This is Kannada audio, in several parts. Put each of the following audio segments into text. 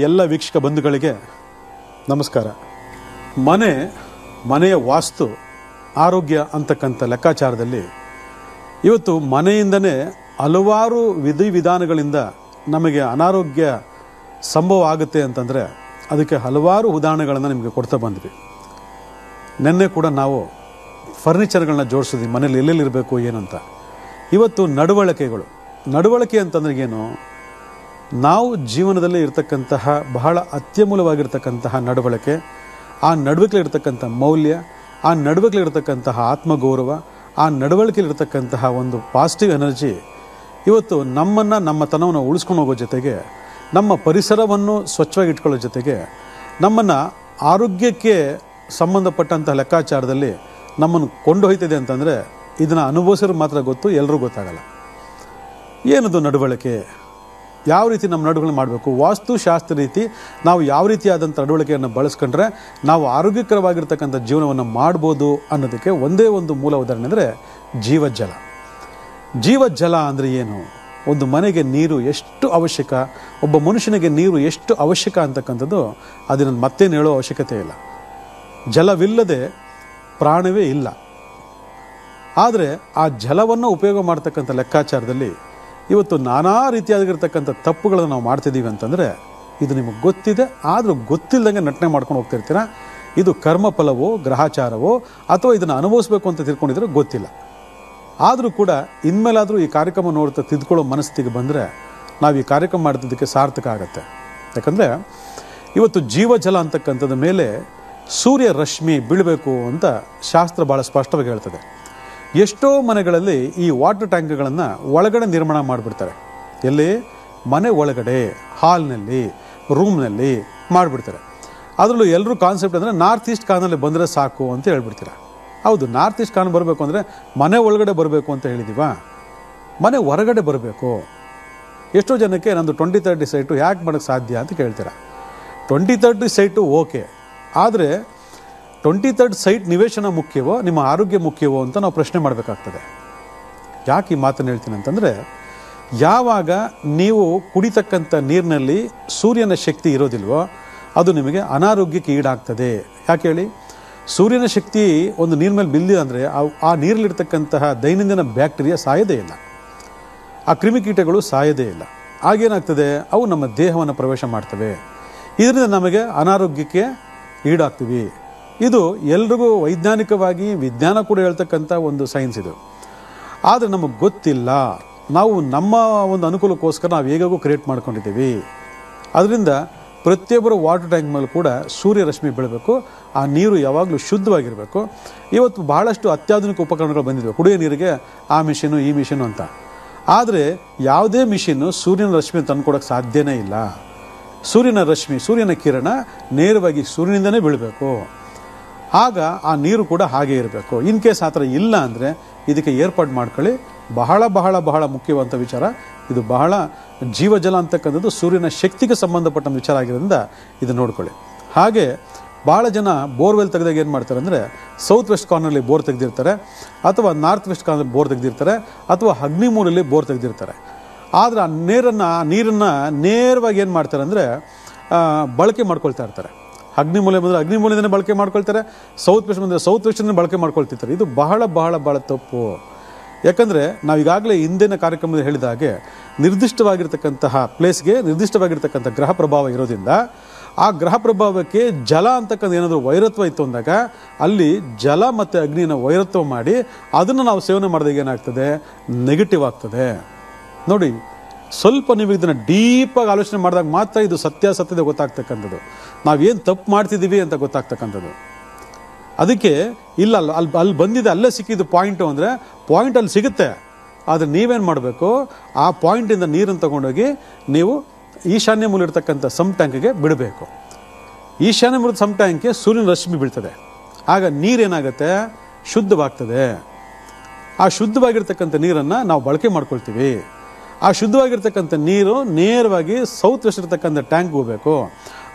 ಎಲ್ಲ ವೀಕ್ಷಕ ಬಂಧುಗಳಿಗೆ ನಮಸ್ಕಾರ. ಮನೆಯ ವಾಸ್ತು ಆರೋಗ್ಯ ಅಂತಕ್ಕಂಥ ಲೆಕ್ಕಾಚಾರದಲ್ಲಿ ಇವತ್ತು ಮನೆಯಿಂದನೇ ಹಲವಾರು ವಿಧಿವಿಧಾನಗಳಿಂದ ನಮಗೆ ಅನಾರೋಗ್ಯ ಸಂಭವ ಆಗುತ್ತೆ ಅಂತಂದರೆ ಅದಕ್ಕೆ ಹಲವಾರು ಉದಾಹರಣೆಗಳನ್ನು ನಿಮಗೆ ಕೊಡ್ತಾ ಬಂದ್ವಿ. ನಿನ್ನೆ ಕೂಡ ನಾವು ಫರ್ನಿಚರ್ಗಳನ್ನ ಜೋಡಿಸಿದ್ವಿ, ಮನೇಲಿ ಎಲ್ಲೆಲ್ಲಿರಬೇಕು ಏನಂತ. ಇವತ್ತು ನಡವಳಿಕೆ ಅಂತಂದ್ರೆ ಏನು? ನಾವು ಜೀವನದಲ್ಲಿ ಇರತಕ್ಕಂತಹ ಬಹಳ ಅತ್ಯಮೂಲವಾಗಿರ್ತಕ್ಕಂತಹ ನಡವಳಿಕೆ, ಆ ನಡವಳಿಕೆಯಲ್ಲಿರ್ತಕ್ಕಂಥ ಮೌಲ್ಯ, ಆ ನಡವಳಿಕೆಯಲ್ಲಿರ್ತಕ್ಕಂತಹ ಆತ್ಮಗೌರವ, ಆ ನಡವಳಿಕೆಯಲ್ಲಿರ್ತಕ್ಕಂತಹ ಒಂದು ಪಾಸಿಟಿವ್ ಎನರ್ಜಿ ಇವತ್ತು ನಮ್ಮ ತನವನ್ನು ಉಳಿಸ್ಕೊಂಡು ಹೋಗೋ ಜೊತೆಗೆ, ನಮ್ಮ ಪರಿಸರವನ್ನು ಸ್ವಚ್ಛವಾಗಿ ಇಟ್ಕೊಳ್ಳೋ ಜೊತೆಗೆ, ನಮ್ಮನ್ನು ಆರೋಗ್ಯಕ್ಕೆ ಸಂಬಂಧಪಟ್ಟಂಥ ಲೆಕ್ಕಾಚಾರದಲ್ಲಿ ನಮ್ಮನ್ನು ಕೊಂಡೊಯ್ತಿದೆ ಅಂತಂದರೆ ಇದನ್ನು ಅನುಭವಿಸಿರೋ ಮಾತ್ರ ಗೊತ್ತು, ಎಲ್ಲರೂ ಗೊತ್ತಾಗಲ್ಲ. ಏನದು ನಡವಳಿಕೆ? ಯಾವ ರೀತಿ ನಮ್ಮ ನಡವಳಿಕೆ ಮಾಡಬೇಕು? ವಾಸ್ತುಶಾಸ್ತ್ರ ರೀತಿ ನಾವು ಯಾವ ರೀತಿಯಾದಂಥ ನಡವಳಿಕೆಯನ್ನು ಬಳಸ್ಕೊಂಡ್ರೆ ನಾವು ಆರೋಗ್ಯಕರವಾಗಿರ್ತಕ್ಕಂಥ ಜೀವನವನ್ನು ಮಾಡ್ಬೋದು ಅನ್ನೋದಕ್ಕೆ ಒಂದೇ ಒಂದು ಮೂಲ ಉದಾಹರಣೆ ಅಂದರೆ ಜೀವಜಲ ಅಂದರೆ ಏನು? ಒಂದು ಮನೆಗೆ ನೀರು ಎಷ್ಟು ಅವಶ್ಯಕ, ಒಬ್ಬ ಮನುಷ್ಯನಿಗೆ ನೀರು ಎಷ್ಟು ಅವಶ್ಯಕ ಅಂತಕ್ಕಂಥದ್ದು ಅದನ್ನು ಮತ್ತೇನು ಹೇಳೋ ಅವಶ್ಯಕತೆ ಇಲ್ಲ. ಜಲವಿಲ್ಲದೆ ಪ್ರಾಣವೇ ಇಲ್ಲ. ಆದರೆ ಆ ಜಲವನ್ನು ಉಪಯೋಗ ಮಾಡ್ತಕ್ಕಂಥ ಲೆಕ್ಕಾಚಾರದಲ್ಲಿ ಇವತ್ತು ನಾನಾ ರೀತಿಯಾಗಿರ್ತಕ್ಕಂಥ ತಪ್ಪುಗಳನ್ನು ನಾವು ಮಾಡ್ತಿದ್ದೀವಿ ಅಂತಂದರೆ ಇದು ನಿಮಗೆ ಗೊತ್ತಿದೆ, ಆದರೂ ಗೊತ್ತಿಲ್ಲದಂಗೆ ನಟನೆ ಮಾಡ್ಕೊಂಡು ಹೋಗ್ತಿರ್ತೀರ. ಇದು ಕರ್ಮಫಲವೋ ಗ್ರಹಚಾರವೋ ಅಥವಾ ಇದನ್ನು ಅನುಭವಿಸ್ಬೇಕು ಅಂತ ತಿಳ್ಕೊಂಡಿದ್ರೆ ಗೊತ್ತಿಲ್ಲ. ಆದರೂ ಕೂಡ ಇನ್ಮೇಲಾದರೂ ಈ ಕಾರ್ಯಕ್ರಮ ನೋಡ್ತಾ ತಿದ್ಕೊಳ್ಳೋ ಮನಸ್ಥಿತಿಗೆ ಬಂದರೆ ನಾವು ಈ ಕಾರ್ಯಕ್ರಮ ಮಾಡ್ತಿದ್ದಕ್ಕೆ ಸಾರ್ಥಕ ಆಗುತ್ತೆ. ಯಾಕಂದರೆ ಇವತ್ತು ಜೀವಜಲ ಅಂತಕ್ಕಂಥದ್ದು ಮೇಲೆ ಸೂರ್ಯ ರಶ್ಮಿ ಬೀಳಬೇಕು ಅಂತ ಶಾಸ್ತ್ರ ಭಾಳ ಸ್ಪಷ್ಟವಾಗಿ ಹೇಳ್ತದೆ. ಎಷ್ಟೋ ಮನೆಗಳಲ್ಲಿ ಈ ವಾಟರ್ ಟ್ಯಾಂಕ್ಗಳನ್ನು ಒಳಗಡೆ ನಿರ್ಮಾಣ ಮಾಡಿಬಿಡ್ತಾರೆ. ಎಲ್ಲಿ? ಮನೆ ಒಳಗಡೆ, ಹಾಲ್ನಲ್ಲಿ, ರೂಮ್ನಲ್ಲಿ ಮಾಡಿಬಿಡ್ತಾರೆ. ಅದರಲ್ಲೂ ಎಲ್ಲರೂ ಕಾನ್ಸೆಪ್ಟ್ ಅಂದರೆ ನಾರ್ತ್ ಈಸ್ಟ್ ಕಾರ್ನಲ್ಲಿ ಬಂದರೆ ಸಾಕು ಅಂತ ಹೇಳ್ಬಿಡ್ತೀರ. ಹೌದು, ನಾರ್ತ್ ಈಸ್ಟ್ ಕಾರ್ನ್ ಬರಬೇಕು ಅಂದರೆ ಮನೆ ಒಳಗಡೆ ಬರಬೇಕು ಅಂತ ಹೇಳಿದೀವ? ಮನೆ ಹೊರಗಡೆ ಬರಬೇಕು. ಎಷ್ಟೋ ಜನಕ್ಕೆ ನಂದು 2030 ಸೈಟು ಯಾಕೆ ಮಾಡೋಕ್ಕೆ ಸಾಧ್ಯ ಅಂತ ಕೇಳ್ತೀರ. 2030 ಸೈಟು ಓಕೆ, ಆದರೆ 2030 ಸೈಟ್ ನಿವೇಶನ ಮುಖ್ಯವೋ ನಿಮ್ಮ ಆರೋಗ್ಯ ಮುಖ್ಯವೋ ಅಂತ ನಾವು ಪ್ರಶ್ನೆ ಮಾಡಬೇಕಾಗ್ತದೆ. ಯಾಕೆ ಈ ಮಾತನ್ನು ಹೇಳ್ತೀನಿ ಅಂತಂದರೆ, ಯಾವಾಗ ನೀವು ಕುಡಿತಕ್ಕಂಥ ನೀರಿನಲ್ಲಿ ಸೂರ್ಯನ ಶಕ್ತಿ ಇರೋದಿಲ್ವೋ ಅದು ನಿಮಗೆ ಅನಾರೋಗ್ಯಕ್ಕೆ ಈಡಾಗ್ತದೆ. ಯಾಕೆ ಹೇಳಿ? ಸೂರ್ಯನ ಶಕ್ತಿ ಒಂದು ನೀರ ಮೇಲೆ ಬಿದ್ದಿದೆ ಅಂದರೆ ಆ ನೀರಲ್ಲಿರ್ತಕ್ಕಂತಹ ದೈನಂದಿನ ಬ್ಯಾಕ್ಟೀರಿಯಾ ಸಾಯೋದೇ ಇಲ್ಲ, ಆ ಕ್ರಿಮಿಕೀಟಗಳು ಸಾಯೋದೇ ಇಲ್ಲ. ಆಗೇನಾಗ್ತದೆ? ಅವು ನಮ್ಮ ದೇಹವನ್ನು ಪ್ರವೇಶ ಮಾಡ್ತವೆ. ಇದರಿಂದ ನಮಗೆ ಅನಾರೋಗ್ಯಕ್ಕೆ ಈಡಾಗ್ತೀವಿ. ಇದು ಎಲ್ರಿಗೂ ವೈಜ್ಞಾನಿಕವಾಗಿ ವಿಜ್ಞಾನ ಕೂಡ ಹೇಳ್ತಕ್ಕಂಥ ಒಂದು ಸೈನ್ಸ್ ಇದು. ಆದರೆ ನಮಗೆ ಗೊತ್ತಿಲ್ಲ. ನಾವು ನಮ್ಮ ಒಂದು ಅನುಕೂಲಕ್ಕೋಸ್ಕರ ನಾವು ಹೇಗಾಗೂ ಕ್ರಿಯೇಟ್ ಮಾಡ್ಕೊಂಡಿದ್ದೀವಿ. ಅದರಿಂದ ಪ್ರತಿಯೊಬ್ಬರು ವಾಟರ್ ಟ್ಯಾಂಕ್ ಮೇಲೆ ಕೂಡ ಸೂರ್ಯರಶ್ಮಿ ಬೀಳಬೇಕು. ಆ ನೀರು ಯಾವಾಗಲೂ ಶುದ್ಧವಾಗಿರಬೇಕು. ಇವತ್ತು ಬಹಳಷ್ಟು ಅತ್ಯಾಧುನಿಕ ಉಪಕರಣಗಳು ಬಂದಿವೆ ಕುಡಿಯೋ ನೀರಿಗೆ, ಆ ಮಿಷಿನು ಈ ಮಿಷಿನು ಅಂತ. ಆದರೆ ಯಾವುದೇ ಮಿಷಿನ್ನು ಸೂರ್ಯನ ರಶ್ಮಿ ತಂದುಕೊಡೋಕ್ಕೆ ಸಾಧ್ಯನೇ ಇಲ್ಲ. ಸೂರ್ಯನ ಕಿರಣ ನೇರವಾಗಿ ಸೂರ್ಯನಿಂದನೇ ಬೀಳಬೇಕು. ಆಗ ಆ ನೀರು ಕೂಡ ಹಾಗೆ ಇರಬೇಕು. ಇನ್ ಕೇಸ್ ಆ ಥರ ಇಲ್ಲ ಅಂದರೆ ಇದಕ್ಕೆ ಏರ್ಪಾಡು ಮಾಡ್ಕೊಳ್ಳಿ. ಬಹಳ ಬಹಳ ಬಹಳ ಮುಖ್ಯವಾದಂಥ ವಿಚಾರ ಇದು. ಬಹಳ ಜೀವಜಲ ಅಂತಕ್ಕಂಥದ್ದು ಸೂರ್ಯನ ಶಕ್ತಿಗೆ ಸಂಬಂಧಪಟ್ಟ ವಿಚಾರ ಆಗಿರೋದ್ರಿಂದ ಇದು ನೋಡ್ಕೊಳ್ಳಿ. ಹಾಗೆ ಭಾಳ ಜನ ಬೋರ್ವೆಲ್ ತೆಗೆದಾಗ ಏನು ಮಾಡ್ತಾರೆ ಅಂದರೆ ಸೌತ್ ವೆಸ್ಟ್ ಕಾರ್ನಲ್ಲಿ ಬೋರ್ ತೆಗೆದಿರ್ತಾರೆ, ಅಥವಾ ನಾರ್ತ್ ವೆಸ್ಟ್ ಕಾರ್ನಲ್ಲಿ ಬೋರ್ ತೆಗೆದಿರ್ತಾರೆ, ಅಥವಾ ಅಗ್ನಿಮೂಲಲ್ಲಿ ಬೋರ್ ತೆಗೆದಿರ್ತಾರೆ. ಆದರೆ ಆ ನೀರನ್ನು ನೇರವಾಗಿ ಏನು ಮಾಡ್ತಾರೆ ಅಂದರೆ ಬಳಕೆ ಮಾಡ್ಕೊಳ್ತಾ ಇರ್ತಾರೆ. ಅಗ್ನಿಮೂಲೆ ಬಂದರೆ ಅಗ್ನಿಮೂಲೆನೇ ಬಳಕೆ ಮಾಡ್ಕೊಳ್ತಾರೆ, ಸೌತ್ ವೆಸ್ಟ್ ಬಂದರೆ ಸೌತ್ ವೆಸ್ಟನ್ನೇ ಬಳಕೆ ಮಾಡ್ಕೊಳ್ತಿರ್ತಾರೆ. ಇದು ಬಹಳ ಬಹಳ ಬಹಳ ತಪ್ಪು. ಯಾಕಂದರೆ ನಾವು ಈಗಾಗಲೇ ಹಿಂದಿನ ಕಾರ್ಯಕ್ರಮದಲ್ಲಿ ಹೇಳಿದ ಹಾಗೆ ನಿರ್ದಿಷ್ಟವಾಗಿರ್ತಕ್ಕಂತಹ ಪ್ಲೇಸ್ಗೆ ನಿರ್ದಿಷ್ಟವಾಗಿರ್ತಕ್ಕಂಥ ಗ್ರಹ ಪ್ರಭಾವ ಇರೋದ್ರಿಂದ ಆ ಗ್ರಹ ಪ್ರಭಾವಕ್ಕೆ ಜಲ ಅಂತಕ್ಕಂಥ ಏನಾದರೂ ವೈರತ್ವ ಇತ್ತು ಅಂದಾಗ ಅಲ್ಲಿ ಜಲ ಮತ್ತು ಅಗ್ನಿನ ವೈರತ್ವ ಮಾಡಿ ಅದನ್ನು ನಾವು ಸೇವನೆ ಮಾಡಿದಾಗ ಏನಾಗ್ತದೆ? ನೆಗೆಟಿವ್ ಆಗ್ತದೆ. ನೋಡಿ, ಸ್ವಲ್ಪ ನೀವು ಇದನ್ನು ಡೀಪಾಗಿ ಆಲೋಚನೆ ಮಾಡಿದಾಗ ಮಾತ್ರ ಇದು ಸತ್ಯತೆ ಗೊತ್ತಾಗ್ತಕ್ಕಂಥದ್ದು, ನಾವೇನು ತಪ್ಪು ಮಾಡ್ತಿದ್ದೀವಿ ಅಂತ ಗೊತ್ತಾಗ್ತಕ್ಕಂಥದ್ದು. ಅದಕ್ಕೆ ಇಲ್ಲ ಅಲ್ಲಿ ಬಂದಿದೆ, ಅಲ್ಲೇ ಸಿಕ್ಕಿದ್ದು ಪಾಯಿಂಟು ಅಂದರೆ ಪಾಯಿಂಟ್ ಅಲ್ಲಿ ಸಿಗುತ್ತೆ. ಆದರೆ ನೀವೇನು ಮಾಡಬೇಕು? ಆ ಪಾಯಿಂಟಿಂದ ನೀರನ್ನು ತಗೊಂಡೋಗಿ ನೀವು ಈಶಾನ್ಯ ಮೂಲ ಇರ್ತಕ್ಕಂಥ ಸಮ್ ಟ್ಯಾಂಕ್ಗೆ ಬಿಡಬೇಕು. ಈಶಾನ್ಯ ಮೂಲದ ಸಮ್ ಟ್ಯಾಂಕ್ಗೆ ಸೂರ್ಯನ ರಶ್ಮಿ ಬೀಳ್ತದೆ. ಆಗ ನೀರೇನಾಗುತ್ತೆ? ಶುದ್ಧವಾಗ್ತದೆ. ಆ ಶುದ್ಧವಾಗಿರ್ತಕ್ಕಂಥ ನೀರನ್ನು ನಾವು ಬಳಕೆ ಮಾಡ್ಕೊಳ್ತೀವಿ. ಆ ಶುದ್ಧವಾಗಿರ್ತಕ್ಕಂಥ ನೀರು ನೇರವಾಗಿ ಸೌತ್ ವೆಸ್ಟ್ ಇರ್ತಕ್ಕಂಥ ಟ್ಯಾಂಕ್ಗೆ ಹೋಗಬೇಕು.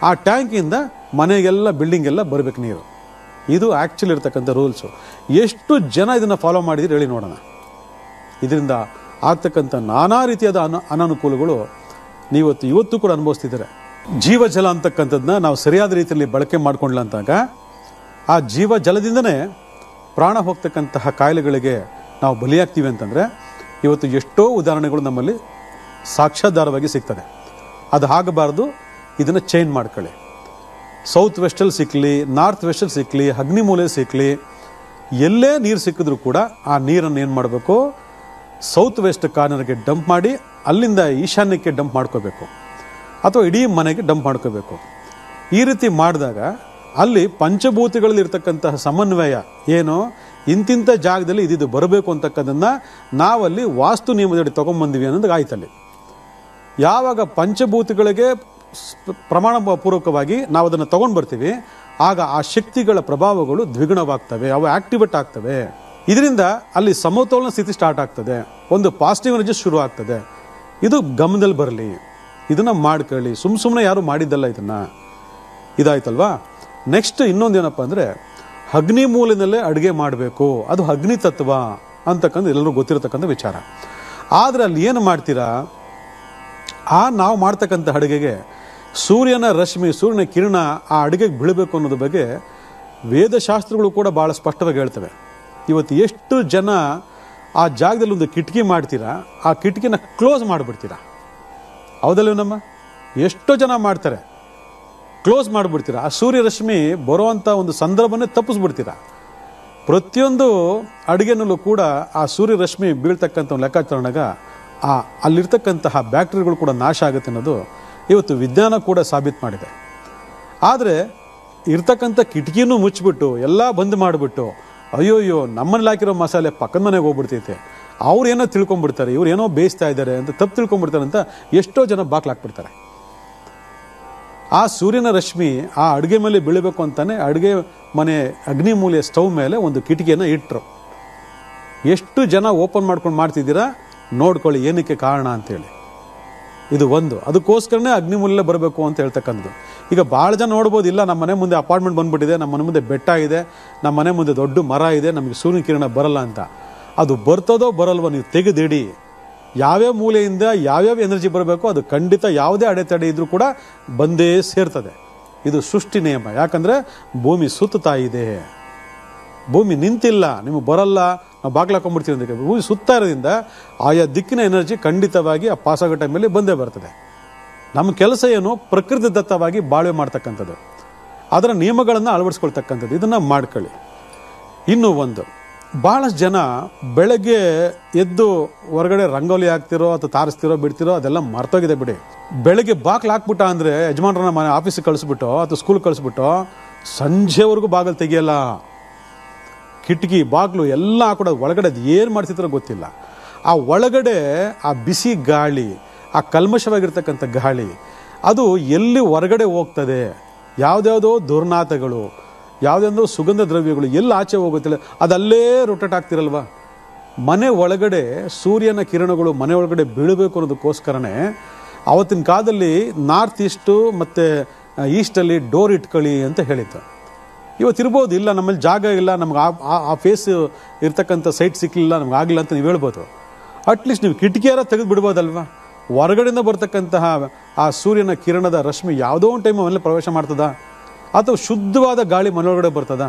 ಆ ಟ್ಯಾಂಕಿಂದ ಮನೆಗೆಲ್ಲ ಬಿಲ್ಡಿಂಗೆಲ್ಲ ಬರಬೇಕು ನೀರು. ಇದು ಆ್ಯಕ್ಚುಲಿ ಇರ್ತಕ್ಕಂಥ ರೂಲ್ಸು. ಎಷ್ಟು ಜನ ಇದನ್ನು ಫಾಲೋ ಮಾಡಿದ್ರೆ ಹೇಳಿ ನೋಡೋಣ. ಇದರಿಂದ ಆಗ್ತಕ್ಕಂಥ ನಾನಾ ರೀತಿಯಾದ ಅನಾನುಕೂಲಗಳು ಇವತ್ತು ಕೂಡ ಅನುಭವಿಸ್ತಿದ್ದಾರೆ. ಜೀವಜಲ ಅಂತಕ್ಕಂಥದ್ದನ್ನ ನಾವು ಸರಿಯಾದ ರೀತಿಯಲ್ಲಿ ಬಳಕೆ ಮಾಡ್ಕೊಂಡ್ಲ ಅಂತಾಗ ಆ ಜೀವ ಜಲದಿಂದನೇ ಪ್ರಾಣ ಹೋಗ್ತಕ್ಕಂತಹ ಕಾಯಿಲೆಗಳಿಗೆ ನಾವು ಬಲಿಯಾಗ್ತೀವಿ ಅಂತಂದರೆ ಇವತ್ತು ಎಷ್ಟೋ ಉದಾಹರಣೆಗಳು ನಮ್ಮಲ್ಲಿ ಸಾಕ್ಷಾಧಾರವಾಗಿ ಸಿಗ್ತದೆ. ಅದು ಆಗಬಾರ್ದು. ಇದನ್ನು ಚೇಂಜ್ ಮಾಡ್ಕೊಳ್ಳಿ. ಸೌತ್ ವೆಸ್ಟಲ್ಲಿ ಸಿಕ್ಕಲಿ, ನಾರ್ತ್ ವೆಸ್ಟಲ್ಲಿ ಸಿಕ್ಕಲಿ, ಅಗ್ನಿಮೂಲೆ ಸಿಕ್ಕಲಿ, ಎಲ್ಲೇ ನೀರು ಸಿಕ್ಕಿದ್ರೂ ಕೂಡ ಆ ನೀರನ್ನು ಏನು ಮಾಡಬೇಕು, ಸೌತ್ ವೆಸ್ಟ್ ಕಾರ್ನರ್ಗೆ ಡಂಪ್ ಮಾಡಿ ಅಲ್ಲಿಂದ ಈಶಾನ್ಯಕ್ಕೆ ಡಂಪ್ ಮಾಡ್ಕೋಬೇಕು, ಅಥವಾ ಇಡೀ ಮನೆಗೆ ಡಂಪ್ ಮಾಡ್ಕೋಬೇಕು. ಈ ರೀತಿ ಮಾಡಿದಾಗ ಅಲ್ಲಿ ಪಂಚಭೂತಗಳಲ್ಲಿ ಇರ್ತಕ್ಕಂತಹ ಸಮನ್ವಯ ಏನು, ಇಂತಿಂಥ ಜಾಗದಲ್ಲಿ ಇದಿದು ಬರಬೇಕು ಅಂತಕ್ಕಂಥದ್ದನ್ನು ನಾವಲ್ಲಿ ವಾಸ್ತು ನಿಯಮದಡಿ ತೊಗೊಂಬಂದಿವಿ ಅನ್ನೋದು ಆಯ್ತಲ್ಲಿ. ಯಾವಾಗ ಪಂಚಭೂತಗಳಿಗೆ ಪ್ರಮಾಣ ಪೂರ್ವಕವಾಗಿ ನಾವು ಅದನ್ನು ತೊಗೊಂಡು ಬರ್ತೀವಿ, ಆಗ ಆ ಶಕ್ತಿಗಳ ಪ್ರಭಾವಗಳು ದ್ವಿಗುಣವಾಗ್ತವೆ, ಅವು ಆಕ್ಟಿವೇಟ್ ಆಗ್ತವೆ. ಇದರಿಂದ ಅಲ್ಲಿ ಸಮತೋಲನ ಸ್ಥಿತಿ ಸ್ಟಾರ್ಟ್ ಆಗ್ತದೆ, ಒಂದು ಪಾಸಿಟಿವ್ ಎನರ್ಜಿ ಶುರು ಆಗ್ತದೆ. ಇದು ಗಮನದಲ್ಲಿ ಬರಲಿ, ಇದನ್ನು ಮಾಡ್ಕೊಳ್ಳಿ. ಸುಮ್ಮನೆ ಯಾರು ಮಾಡಿದ್ದಲ್ಲ ಇದನ್ನು. ಇದಾಯ್ತಲ್ವಾ. ನೆಕ್ಸ್ಟ್ ಇನ್ನೊಂದೇನಪ್ಪ ಅಂದರೆ, ಅಗ್ನಿ ಮೂಲಿನಲ್ಲೇ ಅಡುಗೆ ಮಾಡಬೇಕು, ಅದು ಅಗ್ನಿ ತತ್ವ ಅಂತಕ್ಕಂಥ ಎಲ್ಲರೂ ಗೊತ್ತಿರತಕ್ಕಂಥ ವಿಚಾರ. ಆದರೆ ಅಲ್ಲಿ ಏನು ಮಾಡ್ತೀರಾ, ನಾವು ಮಾಡ್ತಕ್ಕಂಥ ಅಡುಗೆಗೆ ಸೂರ್ಯನ ರಶ್ಮಿ, ಸೂರ್ಯನ ಕಿರಣ ಆ ಅಡುಗೆಗೆ ಬೀಳಬೇಕು ಅನ್ನೋದ್ರ ಬಗ್ಗೆ ವೇದಶಾಸ್ತ್ರಗಳು ಕೂಡ ಭಾಳ ಸ್ಪಷ್ಟವಾಗಿ ಹೇಳ್ತವೆ. ಇವತ್ತು ಎಷ್ಟು ಜನ ಆ ಜಾಗದಲ್ಲಿ ಒಂದು ಕಿಟಕಿ ಮಾಡ್ತೀರಾ, ಆ ಕಿಟಕಿನ ಕ್ಲೋಸ್ ಮಾಡಿಬಿಡ್ತೀರಾ. ಹೌದಲ್ವ ನಮ್ಮ ಎಷ್ಟೋ ಜನ ಮಾಡ್ತಾರೆ, ಕ್ಲೋಸ್ ಮಾಡಿಬಿಡ್ತೀರಾ. ಆ ಸೂರ್ಯ ರಶ್ಮಿ ಬರುವಂಥ ಒಂದು ಸಂದರ್ಭನೇ ತಪ್ಪಿಸ್ಬಿಡ್ತೀರಾ. ಪ್ರತಿಯೊಂದು ಅಡುಗೆನಲ್ಲೂ ಕೂಡ ಆ ಸೂರ್ಯ ರಶ್ಮಿ ಬೀಳ್ತಕ್ಕಂಥ ಲೆಕ್ಕಾಚಾರಣಾಗ ಅಲ್ಲಿರ್ತಕ್ಕಂತಹ ಬ್ಯಾಕ್ಟೀರಿಯಾಗಳು ಕೂಡ ನಾಶ ಆಗುತ್ತೆ ಅನ್ನೋದು ಇವತ್ತು ವಿಜ್ಞಾನ ಕೂಡ ಸಾಬೀತು ಮಾಡಿದೆ. ಆದರೆ ಇರ್ತಕ್ಕಂಥ ಕಿಟಕಿನೂ ಮುಚ್ಚಿಬಿಟ್ಟು ಎಲ್ಲ ಬಂದ್ ಮಾಡಿಬಿಟ್ಟು ಅಯ್ಯೋಯ್ಯೋ ನಮ್ಮಲ್ಲಿ ಹಾಕಿರೋ ಮಸಾಲೆ ಪಕ್ಕದ ಮನೆಗೆ ಹೋಗ್ಬಿಡ್ತೈತೆ, ಅವ್ರೇನೋ ತಿಳ್ಕೊಂಡ್ಬಿಡ್ತಾರೆ, ಇವ್ರೇನೋ ಬೇಯಿಸ್ತಾ ಇದ್ದಾರೆ ಅಂತ ತಪ್ಪು ತಿಳ್ಕೊಂಡ್ಬಿಡ್ತಾರೆ ಅಂತ ಎಷ್ಟೋ ಜನ ಬಾಕ್ಲಾಕ್ಬಿಡ್ತಾರೆ. ಆ ಸೂರ್ಯನ ರಶ್ಮಿ ಆ ಅಡುಗೆ ಮೇಲೆ ಬೀಳಬೇಕು ಅಂತಾನೆ ಅಡುಗೆ ಮನೆ ಅಗ್ನಿಮೂಲೆಯ ಸ್ಟವ್ ಮೇಲೆ ಒಂದು ಕಿಟಕಿಯನ್ನು ಇಟ್ಟರು. ಎಷ್ಟು ಜನ ಓಪನ್ ಮಾಡ್ಕೊಂಡು ಮಾಡ್ತಿದ್ದೀರಾ ನೋಡ್ಕೊಳ್ಳಿ, ಏನಕ್ಕೆ ಕಾರಣ ಅಂತೇಳಿ. ಇದು ಒಂದು, ಅದಕ್ಕೋಸ್ಕರನೇ ಅಗ್ನಿಮೂಲೆ ಬರಬೇಕು ಅಂತ ಹೇಳ್ತಕ್ಕಂಥದ್ದು. ಈಗ ಭಾಳ ಜನ ನೋಡ್ಬೋದು, ಇಲ್ಲ ನಮ್ಮ ಮನೆ ಮುಂದೆ ಅಪಾರ್ಟ್ಮೆಂಟ್ ಬಂದ್ಬಿಟ್ಟಿದೆ, ನಮ್ಮ ಮನೆ ಮುಂದೆ ಬೆಟ್ಟ ಇದೆ, ನಮ್ಮ ಮನೆ ಮುಂದೆ ದೊಡ್ಡ ಮರ ಇದೆ, ನಮಗೆ ಸೂರ್ಯನ ಕಿರಣ ಬರಲ್ಲ ಅಂತ. ಅದು ಬರ್ತದೋ ಬರಲ್ವೋ ನೀವು ತೆಗೆದಿಡಿ. ಯಾವ್ಯಾವ ಮೂಲೆಯಿಂದ ಯಾವ್ಯಾವ ಎನರ್ಜಿ ಬರಬೇಕು ಅದು ಖಂಡಿತ ಯಾವುದೇ ಅಡೆತಡೆ ಇದ್ರೂ ಕೂಡ ಬಂದೇ ಸೇರ್ತದೆ. ಇದು ಸೃಷ್ಟಿ ನಿಯಮ. ಯಾಕಂದರೆ ಭೂಮಿ ಸುತ್ತಾ ಇದೆ, ಭೂಮಿ ನಿಂತಿಲ್ಲ, ನಿಮಗೆ ಬರಲ್ಲ ನಾವು ಬಾಗ್ಲಾಕೊಂಡ್ಬಿಡ್ತೀವಿ ಅಂತ. ಭೂಮಿ ಸುತ್ತಾ ಇರೋದ್ರಿಂದ ಆಯಾ ದಿಕ್ಕಿನ ಎನರ್ಜಿ ಖಂಡಿತವಾಗಿ ಆ ಪಾಸಾಗೋ ಟೈಮಲ್ಲಿ ಬಂದೇ ಬರ್ತದೆ. ನಮ್ಮ ಕೆಲಸ ಏನು, ಪ್ರಕೃತಿ ದತ್ತವಾಗಿ ಬಾಳ್ವೆ ಮಾಡ್ತಕ್ಕಂಥದ್ದು, ಅದರ ನಿಯಮಗಳನ್ನು ಅಳವಡಿಸ್ಕೊಳ್ತಕ್ಕಂಥದ್ದು. ಇದನ್ನು ಮಾಡ್ಕೊಳ್ಳಿ. ಇನ್ನೂ ಒಂದು, ಭಾಳಷ್ಟು ಜನ ಬೆಳಗ್ಗೆ ಎದ್ದು ಹೊರಗಡೆ ರಂಗೋಲಿ ಹಾಕ್ತಿರೋ ಅಥವಾ ತಾರಿಸ್ತಿರೋ ಬಿಡ್ತಿರೋ ಅದೆಲ್ಲ ಮರ್ತೋಗಿದೆ ಬಿಡಿ. ಬೆಳಗ್ಗೆ ಬಾಗ್ಲು ಹಾಕ್ಬಿಟ್ಟ ಅಂದರೆ ಯಜಮಾನ್ರನ್ನ ಮನೆ ಆಫೀಸಿಗೆ ಕಳಿಸ್ಬಿಟ್ಟು ಅಥವಾ ಸ್ಕೂಲ್ಗೆ ಕಳಿಸ್ಬಿಟ್ಟು ಸಂಜೆವರೆಗೂ ಬಾಗಿಲು ತೆಗಿಯಲ್ಲ. ಕಿಟಕಿ ಬಾಗಿಲು ಎಲ್ಲ ಹಾಕೊಡೋದು, ಒಳಗಡೆ ಅದು ಏನು ಮಾಡ್ತಿದ್ರೋ ಗೊತ್ತಿಲ್ಲ. ಆ ಒಳಗಡೆ ಆ ಬಿಸಿ ಗಾಳಿ, ಆ ಕಲ್ಮಶವಾಗಿರ್ತಕ್ಕಂಥ ಗಾಳಿ ಅದು ಎಲ್ಲಿ ಹೊರಗಡೆ ಹೋಗ್ತದೆ, ಯಾವುದ್ಯಾವುದೋ ದುರ್ನಾಥಗಳು, ಯಾವುದೊಂದು ಸುಗಂಧ ದ್ರವ್ಯಗಳು ಎಲ್ಲಿ ಆಚೆ ಹೋಗುತ್ತಿಲ್ಲ, ಅದಲ್ಲೇ ರೊಟೇಟ್ ಆಗ್ತಿರಲ್ವ. ಮನೆ ಒಳಗಡೆ ಸೂರ್ಯನ ಕಿರಣಗಳು ಮನೆ ಒಳಗಡೆ ಬೀಳಬೇಕು ಅನ್ನೋದಕ್ಕೋಸ್ಕರನೇ ಆವತ್ತಿನ ಕಾಲದಲ್ಲಿ ನಾರ್ತ್ ಈಸ್ಟು ಮತ್ತು ಈಸ್ಟಲ್ಲಿ ಡೋರ್ ಇಟ್ಕೊಳ್ಳಿ ಅಂತ ಹೇಳಿತ್ತು. ಇವತ್ತಿರ್ಬೋದು, ಇಲ್ಲ ನಮ್ಮಲ್ಲಿ ಜಾಗ ಇಲ್ಲ, ನಮ್ಗೆ ಆ ಫೇಸ್ ಇರ್ತಕ್ಕಂಥ ಸೈಟ್ ಸಿಕ್ಕಲಿಲ್ಲ, ನಮ್ಗೆ ಆಗಲಿಲ್ಲ ಅಂತ ನೀವು ಹೇಳ್ಬೋದು. ಅಟ್ಲೀಸ್ಟ್ ನೀವು ಕಿಟಕಿಯಾರ ತೆಗೆದು ಬಿಡ್ಬೋದಲ್ವ. ಹೊರಗಡೆಯಿಂದ ಬರ್ತಕ್ಕಂತಹ ಆ ಸೂರ್ಯನ ಕಿರಣದ ರಶ್ಮಿ ಯಾವುದೋ ಒಂದು ಟೈಮ್ ಮನೇಲಿ ಪ್ರವೇಶ ಮಾಡ್ತದ, ಅಥವಾ ಶುದ್ಧವಾದ ಗಾಳಿ ಮನೆಯೊಳಗಡೆ ಬರ್ತದ.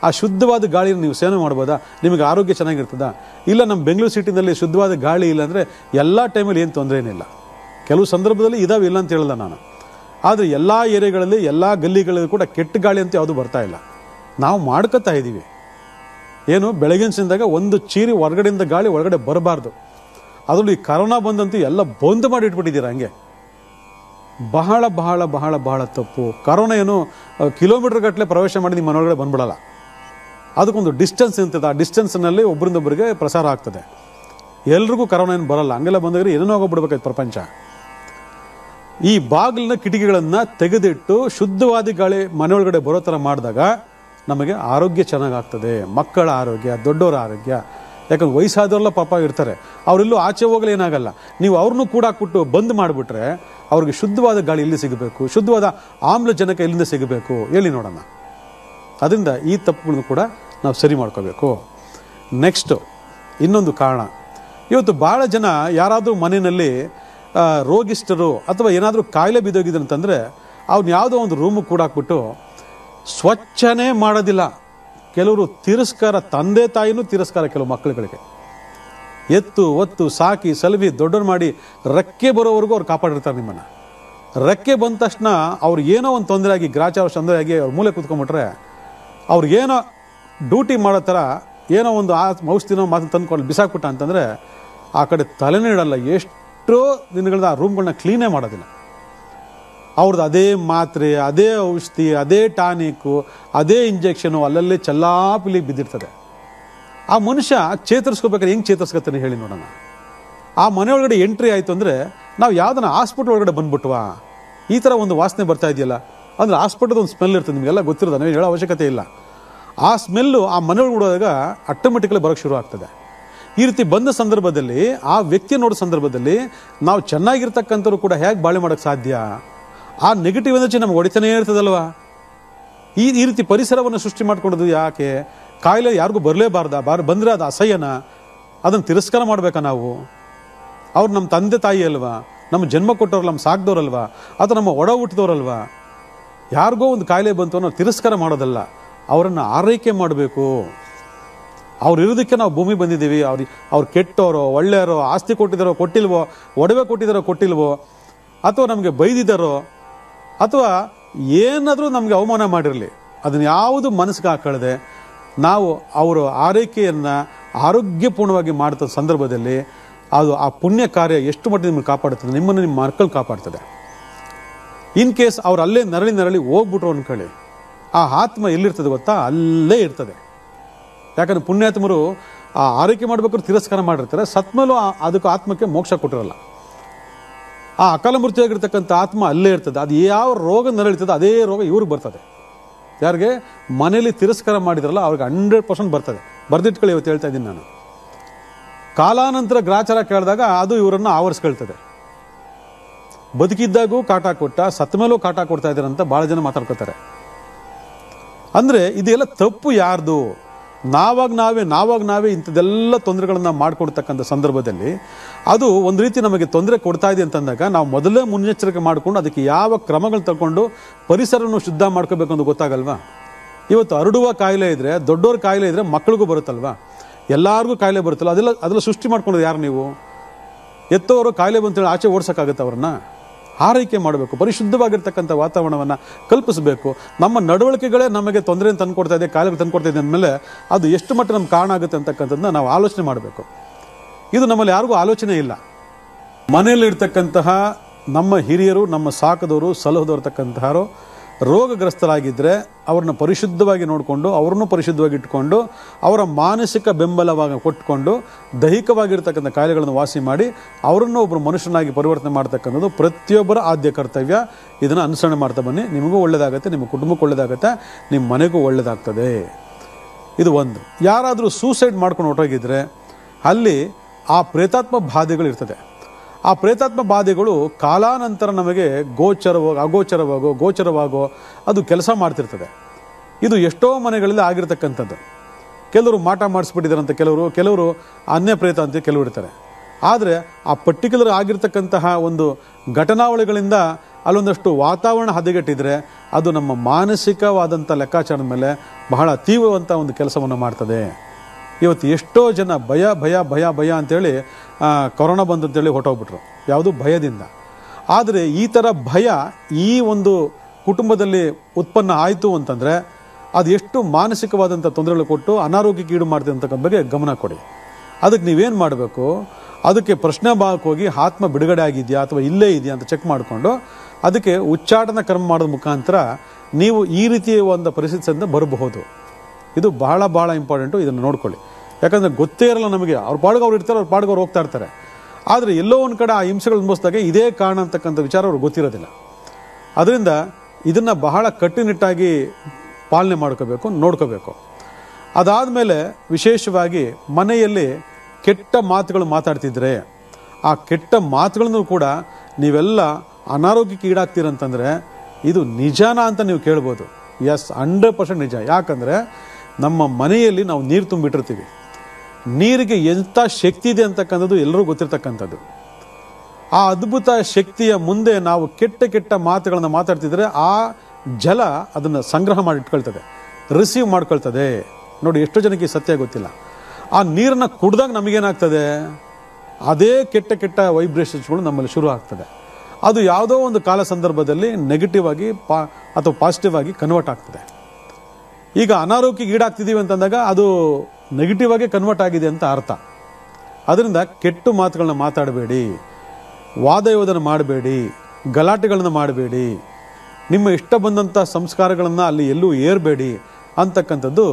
ಆ ಶುದ್ಧವಾದ ಗಾಳಿನ ನೀವು ಸೇವನೆ ಮಾಡ್ಬೋದಾ, ನಿಮಗೆ ಆರೋಗ್ಯ ಚೆನ್ನಾಗಿರ್ತದ. ಇಲ್ಲ ನಮ್ಮ ಬೆಂಗಳೂರು ಸಿಟಿನಲ್ಲಿ ಶುದ್ಧವಾದ ಗಾಳಿ ಇಲ್ಲ ಅಂದರೆ ಎಲ್ಲ ಟೈಮಲ್ಲಿ ಏನು ತೊಂದರೆ ಏನಿಲ್ಲ. ಕೆಲವು ಸಂದರ್ಭದಲ್ಲಿ ಇದಾವೆ, ಇಲ್ಲ ಅಂತ ಹೇಳಲ್ಲ ನಾನು. ಆದರೆ ಎಲ್ಲ ಏರಿಯಾಗಳಲ್ಲಿ ಎಲ್ಲ ಗಲ್ಲಿಗಳಲ್ಲಿ ಕೂಡ ಕೆಟ್ಟ ಗಾಳಿ ಅಂತ ಯಾವುದು ಬರ್ತಾ ಇಲ್ಲ. ನಾವು ಮಾಡ್ಕೊತಾ ಇದ್ದೀವಿ. ಏನು, ಬೆಳಗಿನ ಸಿಂದಾಗ ಒಂದು ಚೀರಿ ಹೊರಗಡೆಯಿಂದ ಗಾಳಿ ಒಳಗಡೆ ಬರಬಾರ್ದು. ಅದರಲ್ಲಿ ಈ ಕರೋನಾ ಬಂದಂತೂ ಎಲ್ಲ ಬಂದ್ ಮಾಡಿ ಇಟ್ಬಿಟ್ಟಿದ್ದೀರ. ಹಂಗೆ ಬಹಳ ಬಹಳ ಬಹಳ ಬಹಳ ತಪ್ಪು. ಕರೋನಾ ಏನು ಕಿಲೋಮೀಟರ್ ಗಟ್ಟಲೆ ಪ್ರವೇಶ ಮಾಡಿ ನಿಮ್ಮ ಮನೆಯೊಳಗಡೆ ಬಂದ್ಬಿಡಲ್ಲ. ಅದಕ್ಕೊಂದು ಡಿಸ್ಟೆನ್ಸ್ ಇರ್ತದೆ. ಆ ಡಿಸ್ಟೆನ್ಸ್ನಲ್ಲಿ ಒಬ್ಬರಿಂದೊಬ್ಬರಿಗೆ ಪ್ರಸಾರ ಆಗ್ತದೆ. ಎಲ್ರಿಗೂ ಕರೋನಾ ಏನು ಬರಲ್ಲ. ಹಂಗೆಲ್ಲ ಬಂದಾಗ ಏನೇನೋ ಹೋಗ್ಬಿಡ್ಬೇಕಾಯ್ತು ಪ್ರಪಂಚ. ಈ ಬಾಗಿಲಿನ ಕಿಟಕಿಗಳನ್ನು ತೆಗೆದಿಟ್ಟು ಶುದ್ಧವಾದ ಗಾಳಿ ಮನೆಯೊಳಗಡೆ ಬರೋ ಥರ ಮಾಡಿದಾಗ ನಮಗೆ ಆರೋಗ್ಯ ಚೆನ್ನಾಗಾಗ್ತದೆ. ಮಕ್ಕಳ ಆರೋಗ್ಯ, ದೊಡ್ಡವರ ಆರೋಗ್ಯ. ಯಾಕಂದ್ರೆ ವಯಸ್ಸಾದವರೆಲ್ಲ ಪಾಪ ಇರ್ತಾರೆ, ಅವರೆಲ್ಲೂ ಆಚೆ ಹೋಗಲು ಏನಾಗಲ್ಲ. ನೀವು ಅವ್ರನ್ನೂ ಕೂಡ ಹಾಕ್ಬಿಟ್ಟು ಬಂದ್ ಮಾಡಿಬಿಟ್ರೆ ಅವ್ರಿಗೆ ಶುದ್ಧವಾದ ಗಾಳಿ ಎಲ್ಲಿ ಸಿಗಬೇಕು, ಶುದ್ಧವಾದ ಆಮ್ಲಜನಕ ಎಲ್ಲಿಂದ ಸಿಗಬೇಕು ಹೇಳಿ ನೋಡೋಣ. ಅದರಿಂದ ಈ ತಪ್ಪುಗಳನ್ನು ಕೂಡ ನಾವು ಸರಿ ಮಾಡ್ಕೋಬೇಕು. ನೆಕ್ಸ್ಟು ಇನ್ನೊಂದು ಕಾರಣ, ಇವತ್ತು ಭಾಳ ಜನ ಯಾರಾದರೂ ಮನೆಯಲ್ಲಿ ರೋಗಿಷ್ಠರು ಅಥವಾ ಏನಾದರೂ ಕಾಯಿಲೆ ಬಿದ್ದೋಗಿದ್ರು ಅಂತಂದರೆ ಅವ್ನು ಯಾವುದೋ ಒಂದು ರೂಮಿಗೆ ಕೂಡ ಹಾಕ್ಬಿಟ್ಟು ಸ್ವಚ್ಛನೇ ಮಾಡೋದಿಲ್ಲ. ಕೆಲವರು ತಿರಸ್ಕಾರ, ತಂದೆ ತಾಯಿನೂ ತಿರಸ್ಕಾರ ಕೆಲವು ಮಕ್ಕಳುಗಳಿಗೆ. ಎತ್ತು ಒತ್ತು ಸಾಕಿ ಸಲವಿ ದೊಡ್ಡವ್ರು ಮಾಡಿ ರೆಕ್ಕೆ ಬರೋವರೆಗೂ ಅವ್ರು ಕಾಪಾಡಿರ್ತಾರೆ ನಿಮ್ಮನ್ನು. ರೆಕ್ಕೆ ಬಂದ ತಕ್ಷಣ ಅವ್ರಿಗೆ ಏನೋ ಒಂದು ತೊಂದರೆ ಆಗಿ ಗ್ರಾಚಾರ ತೊಂದರೆ ಆಗಿ ಅವ್ರ ಮೂಲೆ ಕೂತ್ಕೊಂಡ್ಬಿಟ್ರೆ ಅವ್ರಿಗೇನೋ ಡ್ಯೂಟಿ ಮಾಡೋ ಥರ ಏನೋ ಒಂದು ಔಷಧಿನೋ ಮಾತನ್ನು ತಂದ್ಕೊಂಡು ಬಿಸಾಕ್ಬಿಟ್ಟ ಅಂತಂದರೆ ಆ ಕಡೆ ತಲೆನೇ ಇಡಲ್ಲ. ಎಷ್ಟೋ ದಿನಗಳನ್ನ ಆ ರೂಮ್ಗಳನ್ನ ಕ್ಲೀನೇ ಮಾಡೋದಿಲ್ಲ. ಅವ್ರದ್ದು ಅದೇ ಮಾತ್ರೆ, ಅದೇ ಔಷಧಿ, ಅದೇ ಟಾನಿಕ್ಕು, ಅದೇ ಇಂಜೆಕ್ಷನು ಅಲ್ಲಲ್ಲೇ ಚಲ್ಲಾಪಿಲಿ ಬಿದ್ದಿರ್ತದೆ. ಆ ಮನುಷ್ಯ ಚೇತರಿಸ್ಕೋಬೇಕಾದ್ರೆ ಹೆಂಗೆ ಚೇತರಿಸ್ಕೊತಾನೆ ಹೇಳಿ ನೋಡೋಣ. ಆ ಮನೆಯೊಳಗಡೆ ಎಂಟ್ರಿ ಆಯಿತು ಅಂದರೆ ನಾವು ಯಾವುದನ್ನ ಹಾಸ್ಪಿಟ್ಲ್ ಒಳಗಡೆ ಬಂದ್ಬಿಟ್ವಾ, ಈ ಥರ ಒಂದು ವಾಸನೆ ಬರ್ತಾ ಇದೆಯಲ್ಲ ಅಂದರೆ ಹಾಸ್ಪಿಟಲ್ದು ಒಂದು ಸ್ಮೆಲ್ ಇರ್ತದೆ, ನಿಮಗೆಲ್ಲ ಗೊತ್ತಿರೋದು, ನೀವು ಹೇಳೋ ಅವಶ್ಯಕತೆ ಇಲ್ಲ. ಆ ಸ್ಮೆಲ್ಲು ಆ ಮನೆಯೊಳಗೆ ಹೋದಾಗ ಆಟೋಮೆಟಿಕಲಿ ಬರೋಕ್ಕೆ ಶುರು ಆಗ್ತದೆ. ಈ ರೀತಿ ಬಂದ ಸಂದರ್ಭದಲ್ಲಿ ಆ ವ್ಯಕ್ತಿ ನೋಡೋ ಸಂದರ್ಭದಲ್ಲಿ ನಾವು ಚೆನ್ನಾಗಿರ್ತಕ್ಕಂಥವ್ರು ಕೂಡ ಹೇಗೆ ಬಾಳೆ ಮಾಡೋಕ್ಕೆ ಸಾಧ್ಯ? ಆ ನೆಗೆಟಿವ್ ಎನರ್ಜಿ ನಮ್ಗೆ ಹೊಡಿತಾನೇ ಇರ್ತದಲ್ವಾ. ಈ ರೀತಿ ಪರಿಸರವನ್ನು ಸೃಷ್ಟಿ ಮಾಡ್ಕೊಳ್ಳೋದು ಯಾಕೆ? ಕಾಯಿಲೆ ಯಾರಿಗೂ ಬರಲೇಬಾರ್ದ? ಬಂದರೆ ಅದು ಅಸಹ್ಯನ? ಅದನ್ನು ತಿರಸ್ಕಾರ ಮಾಡಬೇಕಾ ನಾವು? ಅವ್ರು ನಮ್ಮ ತಂದೆ ತಾಯಿ ಅಲ್ವಾ, ನಮ್ಮ ಜನ್ಮ ಕೊಟ್ಟವ್ರಲ್ಲ, ನಮ್ಮ ಸಾಕ್ದವ್ರಲ್ವಾ, ಅಥವಾ ನಮ್ಮ ಒಡ ಹುಟ್ಟಿದವ್ರಲ್ವಾ? ಯಾರಿಗೋ ಒಂದು ಕಾಯಿಲೆ ಬಂತು ಅನ್ನೋ ತಿರಸ್ಕಾರ ಮಾಡೋದಲ್ಲ, ಅವರನ್ನು ಆರೈಕೆ ಮಾಡಬೇಕು. ಅವ್ರು ಇರೋದಕ್ಕೆ ನಾವು ಭೂಮಿ ಬಂದಿದ್ದೀವಿ. ಅವ್ರು ಕೆಟ್ಟೋರೋ ಒಳ್ಳೆಯವರೋ, ಆಸ್ತಿ ಕೊಟ್ಟಿದ್ದಾರೋ ಕೊಟ್ಟಿಲ್ವೋ, ಒಡವೆ ಕೊಟ್ಟಿದ್ದಾರೋ ಕೊಟ್ಟಿಲ್ವೋ, ಅಥವಾ ನಮಗೆ ಬೈದಿದ್ದಾರೋ, ಅಥವಾ ಏನಾದರೂ ನಮಗೆ ಅವಮಾನ ಮಾಡಿರಲಿ, ಅದನ್ನು ಯಾವುದು ಮನಸ್ಸಿಗೆ ಹಾಕೊಳ್ಳದೆ ನಾವು ಅವರ ಆರೈಕೆಯನ್ನು ಆರೋಗ್ಯಪೂರ್ಣವಾಗಿ ಮಾಡಿದ ಸಂದರ್ಭದಲ್ಲಿ ಅದು ಆ ಪುಣ್ಯ ಕಾರ್ಯ ಎಷ್ಟು ಮಟ್ಟಿಗೆ ನಿಮ್ಮನ್ನು ಕಾಪಾಡುತ್ತದೆ, ನಿಮ್ಮನ್ನು ನಿಮ್ಮ ಮಕ್ಕಳು ಕಾಪಾಡ್ತದೆ. ಇನ್ ಕೇಸ್ ಅವ್ರು ಅಲ್ಲೇ ನರಳಿ ಹೋಗ್ಬಿಟ್ರು ಅನ್ಕೊಳ್ಳಿ, ಆ ಆತ್ಮ ಎಲ್ಲಿರ್ತದೆ ಗೊತ್ತಾ? ಅಲ್ಲೇ ಇರ್ತದೆ. ಯಾಕಂದರೆ ಪುಣ್ಯಾತ್ಮರು ಆ ಆರೈಕೆ ಮಾಡಬೇಕಾದ್ರೆ ತಿರಸ್ಕಾರ ಮಾಡಿರ್ತಾರೆ, ಸತ್ಮೇಲೂ ಅದಕ್ಕೆ ಆತ್ಮಕ್ಕೆ ಮೋಕ್ಷ ಕೊಟ್ಟಿರಲ್ಲ. ಆ ಅಕಾಲ ಮೃತ್ಯುವಾಗಿರ್ತಕ್ಕಂಥ ಆತ್ಮ ಅಲ್ಲೇ ಇರ್ತದೆ. ಅದು ಯಾವ ರೋಗ ನರಳಿರ್ತದೆ ಅದೇ ರೋಗ ಇವ್ರಿಗೆ ಬರ್ತದೆ. ಯಾರಿಗೆ ಮನೇಲಿ ತಿರಸ್ಕಾರ ಮಾಡಿದ್ರಲ್ಲ ಅವ್ರಿಗೆ 100% ಬರ್ತದೆ. ಬರ್ದಿಟ್ಕೊಳ್ಳಿ, ಇವತ್ತು ಹೇಳ್ತಾ ಇದ್ದೀನಿ ನಾನು. ಕಾಲಾನಂತರ ಗ್ರಾಚಾರ ಕೇಳಿದಾಗ ಅದು ಇವರನ್ನು ಆವರಿಸ್ಕೊಳ್ತದೆ. ಬದುಕಿದ್ದಾಗೂ ಕಾಟ ಕೊಟ್ಟ, ಸತ್ತ ಮೇಲೂ ಕಾಟ ಕೊಡ್ತಾ ಇದ್ದಾರೆ ಅಂತ ಭಾಳ ಜನ ಮಾತಾಡ್ಕೋತಾರೆ. ಅಂದರೆ ಇದೆಲ್ಲ ತಪ್ಪು ಯಾರ್ದು? ನಾವಾಗ ನಾವೇ ಇಂಥದ್ದೆಲ್ಲ ತೊಂದರೆಗಳನ್ನು ಮಾಡಿಕೊಡ್ತಕ್ಕಂಥ ಸಂದರ್ಭದಲ್ಲಿ ಅದು ಒಂದು ರೀತಿ ನಮಗೆ ತೊಂದರೆ ಕೊಡ್ತಾ ಇದೆ ಅಂತಂದಾಗ ನಾವು ಮೊದಲೇ ಮುನ್ನೆಚ್ಚರಿಕೆ ಮಾಡಿಕೊಂಡು ಅದಕ್ಕೆ ಯಾವ ಕ್ರಮಗಳು ತಗೊಂಡು ಪರಿಸರವನ್ನು ಶುದ್ಧ ಮಾಡ್ಕೋಬೇಕು ಅಂತ ಗೊತ್ತಾಗಲ್ವಾ? ಇವತ್ತು ಹರಡುವ ಕಾಯಿಲೆ ಇದ್ದರೆ, ದೊಡ್ಡವ್ರ ಕಾಯಿಲೆ ಇದ್ದರೆ ಮಕ್ಕಳಿಗೂ ಬರುತ್ತಲ್ವಾ? ಎಲ್ಲರಿಗೂ ಕಾಯಿಲೆ ಬರುತ್ತಲ್ಲ, ಅದೆಲ್ಲ ಸೃಷ್ಟಿ ಮಾಡ್ಕೊಂಡು ಯಾರು ನೀವು? ಎತ್ತವರು ಕಾಯಿಲೆ ಬಂತೇಳಿ ಆಚೆ ಓಡಿಸೋಕ್ಕಾಗುತ್ತೆ? ಅವ್ರನ್ನ ಆರೈಕೆ ಮಾಡಬೇಕು, ಪರಿಶುದ್ಧವಾಗಿರ್ತಕ್ಕಂಥ ವಾತಾವರಣವನ್ನು ಕಲ್ಪಿಸಬೇಕು. ನಮ್ಮ ನಡವಳಿಕೆಗಳೇ ನಮಗೆ ತೊಂದರೆ ತಂದುಕೊಡ್ತಾ ಇದೆ, ಕಾಯಿಲೆಗೆ ತಂದುಕೊಡ್ತಾ ಇದೆ ಅಂದಮೇಲೆ ಅದು ಎಷ್ಟು ಮಟ್ಟ ನಮ್ಗೆ ಕಾರಣ ಆಗುತ್ತೆ ಅಂತಕ್ಕಂಥದ್ದನ್ನ ನಾವು ಆಲೋಚನೆ ಮಾಡಬೇಕು. ಇದು ನಮ್ಮಲ್ಲಿ ಯಾರಿಗೂ ಆಲೋಚನೆ ಇಲ್ಲ. ಮನೆಯಲ್ಲಿರ್ತಕ್ಕಂತಹ ನಮ್ಮ ಹಿರಿಯರು, ನಮ್ಮ ಸಾಕದವರು, ಸಲಹದವರ್ತಕ್ಕಂತಹರು ರೋಗಗ್ರಸ್ತರಾಗಿದ್ದರೆ ಅವ್ರನ್ನ ಪರಿಶುದ್ಧವಾಗಿ ನೋಡಿಕೊಂಡು, ಅವ್ರನ್ನೂ ಪರಿಶುದ್ಧವಾಗಿ ಇಟ್ಕೊಂಡು, ಅವರ ಮಾನಸಿಕ ಬೆಂಬಲವಾಗಿ ಕೊಟ್ಕೊಂಡು, ದೈಹಿಕವಾಗಿರ್ತಕ್ಕಂಥ ಕಾಯಿಲೆಗಳನ್ನು ವಾಸಿ ಮಾಡಿ ಅವರನ್ನು ಒಬ್ಬರು ಮನುಷ್ಯನಾಗಿ ಪರಿವರ್ತನೆ ಮಾಡ್ತಕ್ಕಂಥದ್ದು ಪ್ರತಿಯೊಬ್ಬರ ಆದ್ಯ ಕರ್ತವ್ಯ. ಇದನ್ನು ಅನುಸರಣೆ ಮಾಡ್ತಾ ಬನ್ನಿ. ನಿಮಗೂ ಒಳ್ಳೆಯದಾಗುತ್ತೆ, ನಿಮ್ಮ ಕುಟುಂಬಕ್ಕೂ ಒಳ್ಳೆಯದಾಗುತ್ತೆ, ನಿಮ್ಮ ಮನೆಗೂ ಒಳ್ಳೆಯದಾಗ್ತದೆ. ಇದು ಒಂದು. ಯಾರಾದರೂ ಸೂಸೈಡ್ ಮಾಡ್ಕೊಂಡು ಹೊರಟೋಗಿದ್ರೆ ಅಲ್ಲಿ ಆ ಪ್ರೇತಾತ್ಮ ಬಾಧೆಗಳಿರ್ತದೆ. ಆ ಪ್ರೇತಾತ್ಮ ಬಾಧೆಗಳು ಕಾಲಾನಂತರ ನಮಗೆ ಗೋಚರವಾಗೋ ಅದು ಕೆಲಸ ಮಾಡ್ತಿರ್ತದೆ. ಇದು ಎಷ್ಟೋ ಮನೆಗಳಲ್ಲಿ ಆಗಿರ್ತಕ್ಕಂಥದ್ದು. ಕೆಲವರು ಮಾಟ ಮಾಡಿಸ್ಬಿಟ್ಟಿದ್ದಾರಂತೆ, ಕೆಲವರು ಅನ್ಯ ಪ್ರೇತ ಅಂತ ಕೆಲವರು ಇರ್ತಾರೆ. ಆದರೆ ಆ ಪರ್ಟಿಕ್ಯುಲರ್ ಆಗಿರ್ತಕ್ಕಂತಹ ಒಂದು ಘಟನಾವಳಿಗಳಿಂದ ಅಲ್ಲೊಂದಷ್ಟು ವಾತಾವರಣ ಹದಗೆಟ್ಟಿದ್ರೆ ಅದು ನಮ್ಮ ಮಾನಸಿಕವಾದಂಥ ಲೆಕ್ಕಾಚಾರದ ಮೇಲೆ ಬಹಳ ತೀವ್ರವಂಥ ಒಂದು ಕೆಲಸವನ್ನು ಮಾಡ್ತದೆ. ಇವತ್ತು ಎಷ್ಟೋ ಜನ ಭಯ ಅಂತೇಳಿ ಕೊರೋನಾ ಬಂದಂತೇಳಿ ಹೊರಟೋಗ್ಬಿಟ್ರು, ಯಾವುದು ಭಯದಿಂದ. ಆದರೆ ಈ ಥರ ಭಯ ಈ ಒಂದು ಕುಟುಂಬದಲ್ಲಿ ಉತ್ಪನ್ನ ಆಯಿತು ಅಂತಂದರೆ ಅದು ಎಷ್ಟು ಮಾನಸಿಕವಾದಂಥ ತೊಂದರೆಗಳು ಕೊಟ್ಟು ಅನಾರೋಗ್ಯಕ್ಕೆ ಈಡು ಮಾಡ್ತದೆ ಅಂತಕ್ಕಂಥ ಬಗ್ಗೆ ಗಮನ ಕೊಡಿ. ಅದಕ್ಕೆ ನೀವೇನು ಮಾಡಬೇಕು? ಅದಕ್ಕೆ ಪ್ರಶ್ನೆ ಭಾಗಕ್ಕೆ ಹೋಗಿ ಆತ್ಮ ಬಿಡುಗಡೆ ಆಗಿದೆಯಾ ಅಥವಾ ಇಲ್ಲೇ ಇದೆಯಾ ಅಂತ ಚೆಕ್ ಮಾಡಿಕೊಂಡು ಅದಕ್ಕೆ ಉಚ್ಚಾಟನ ಕರ್ಮ ಮಾಡೋದ ಮುಖಾಂತರ ನೀವು ಈ ರೀತಿಯ ಒಂದು ಪರಿಸ್ಥಿತಿಯಿಂದ ಬರಬಹುದು. ಇದು ಬಹಳ ಇಂಪಾರ್ಟೆಂಟು. ಇದನ್ನು ನೋಡ್ಕೊಳ್ಳಿ. ಯಾಕಂದರೆ ಗೊತ್ತೇ ಇರಲ್ಲ ನಮಗೆ. ಅವ್ರ ಪಾಡ್ಗೆ ಅವ್ರು ಇರ್ತಾರೆ, ಅವ್ರ ಪಾಡ್ಗೆ ಅವ್ರು ಹೋಗ್ತಾ ಇರ್ತಾರೆ. ಆದರೆ ಎಲ್ಲೋ ಒಂದು ಕಡೆ ಆ ಹಿಂಸೆಗಳು ಅನುಭವಿಸಿದಾಗ ಇದೇ ಕಾರಣ ಅಂತಕ್ಕಂಥ ವಿಚಾರ ಅವ್ರಿಗೆ ಗೊತ್ತಿರೋದಿಲ್ಲ. ಅದರಿಂದ ಇದನ್ನು ಬಹಳ ಕಟ್ಟುನಿಟ್ಟಾಗಿ ಪಾಲನೆ ನೋಡ್ಕೋಬೇಕು. ಅದಾದಮೇಲೆ ವಿಶೇಷವಾಗಿ ಮನೆಯಲ್ಲಿ ಕೆಟ್ಟ ಮಾತುಗಳು ಮಾತಾಡ್ತಿದ್ರೆ ಆ ಕೆಟ್ಟ ಮಾತುಗಳನ್ನು ಕೂಡ ನೀವೆಲ್ಲ ಅನಾರೋಗ್ಯಕ್ಕೆ ಈಡಾಗ್ತೀರಂತಂದರೆ ಇದು ನಿಜಾನ ಅಂತ ನೀವು ಕೇಳ್ಬೋದು. ಎಸ್, 100% ನಿಜ. ಯಾಕಂದರೆ ನಮ್ಮ ಮನೆಯಲ್ಲಿ ನಾವು ನೀರು ತುಂಬಿಟ್ಟಿರ್ತೀವಿ. ನೀರಿಗೆ ಎಂಥ ಶಕ್ತಿ ಇದೆ ಅಂತಕ್ಕಂಥದ್ದು ಎಲ್ಲರೂ ಗೊತ್ತಿರ್ತಕ್ಕಂಥದ್ದು. ಆ ಅದ್ಭುತ ಶಕ್ತಿಯ ಮುಂದೆ ನಾವು ಕೆಟ್ಟ ಕೆಟ್ಟ ಮಾತುಗಳನ್ನು ಮಾತಾಡ್ತಿದ್ರೆ ಆ ಜಲ ಅದನ್ನು ಸಂಗ್ರಹ ಮಾಡಿ ಇಟ್ಕೊಳ್ತದೆ, ರಿಸೀವ್ ಮಾಡ್ಕೊಳ್ತದೆ. ನೋಡಿ, ಎಷ್ಟೋ ಜನಕ್ಕೆ ಈ ಸತ್ಯ ಗೊತ್ತಿಲ್ಲ. ಆ ನೀರನ್ನು ಕುಡ್ದಾಗ ನಮಗೇನಾಗ್ತದೆ, ಅದೇ ಕೆಟ್ಟ ಕೆಟ್ಟ ವೈಬ್ರೇಷನ್ಸ್ಗಳು ನಮ್ಮಲ್ಲಿ ಶುರು ಆಗ್ತದೆ. ಅದು ಯಾವುದೋ ಒಂದು ಕಾಲ ಸಂದರ್ಭದಲ್ಲಿ ನೆಗೆಟಿವ್ ಆಗಿ ಅಥವಾ ಪಾಸಿಟಿವ್ ಆಗಿ ಕನ್ವರ್ಟ್ ಆಗ್ತದೆ. ಈಗ ಅನಾರೋಗ್ಯಕ್ಕೆ ಈಡಾಗ್ತಿದ್ದೀವಿ ಅಂತಂದಾಗ ಅದು ನೆಗೆಟಿವ್ ಆಗಿ ಕನ್ವರ್ಟ್ ಆಗಿದೆ ಅಂತ ಅರ್ಥ. ಅದರಿಂದ ಕೆಟ್ಟ ಮಾತುಗಳನ್ನ ಮಾತಾಡಬೇಡಿ, ವಾದಯೋಧನ ಮಾಡಬೇಡಿ, ಗಲಾಟೆಗಳನ್ನು ಮಾಡಬೇಡಿ, ನಿಮ್ಮ ಇಷ್ಟ ಬಂದಂಥ ಸಂಸ್ಕಾರಗಳನ್ನು ಅಲ್ಲಿ ಎಲ್ಲೂ ಏರಬೇಡಿ ಅಂತಕ್ಕಂಥದ್ದು